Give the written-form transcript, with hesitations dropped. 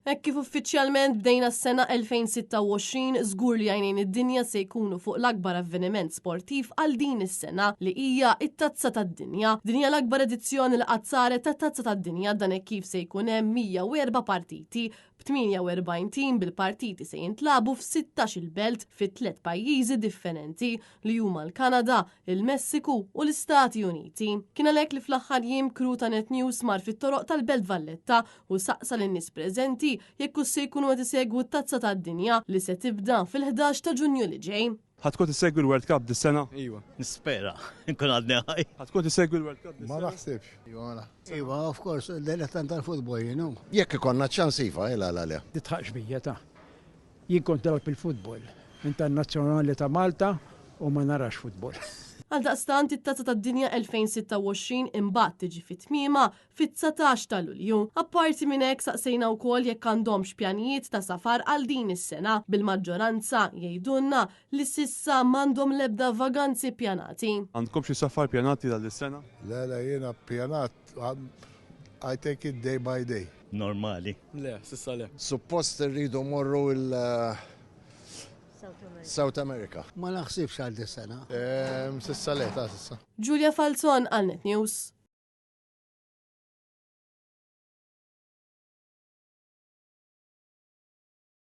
Hekk kif uffiċjalment bdejna s-sena 2026 żgur li għajnejn id-dinja se jkunu fuq l-akbar avveniment sportiv għal din is-sena li hija it-Tazza tad-Dinja. Din hija l-akbar edizzjoni li qatt saret tat-Tazza tad-Dinja dan hekk kif se jkun hemm 104 partiti b'48 tim bil-partiti se jintlabu f'16 belt fi 3 pajjiżi differenti li huma l-Kanada, il-Messiku u l-Istati Uniti. Kien għalhekk li fl-aħħar jiem kru ta' Net News mar fit-toroq tal-Belt Valletta u saqsa lin-nies preżenti jekk se jkunu qed isegwu t-Tazza tad-Dinja li se tibda fil-11 ta' Ġunju li ġej. ħadkun tissegwi l-World Cup dis-sena? Iwa, nispera, nkun għadni ħaj. ħadkun tissegwi l-World Cup Ma dis-sena? naħsibx. Iwa, of course, l-elettan tal-futbol, Jekk ikonna ċans iva, la. Titħaqx bija ta' jien kont dawk bil-futbol internazzjonali ta' Malta u ma narax futbol. Għaldaqstant it-Tazza tad-Dinja 2026 imbagħad tiġi fit-tmiema fit-19 ta' Lulju. Apparti minn hekk saqsejna wkoll jekk għandhomx pjanijiet ta' safar għal din is-sena bil-maġġoranza jgħidulna li s'issa m'għandhom l-ebda vaganzi pjanati. Għandkom xi safar pjanati dal dis-sena? La, jiena pjanat, I take it day by day. Normali. Le, sissa le. Suppost rridu morru South America. Ma naħsibx għal dis-sena. Sissa le, ta' sissa. Giulia Falzon għal Net News.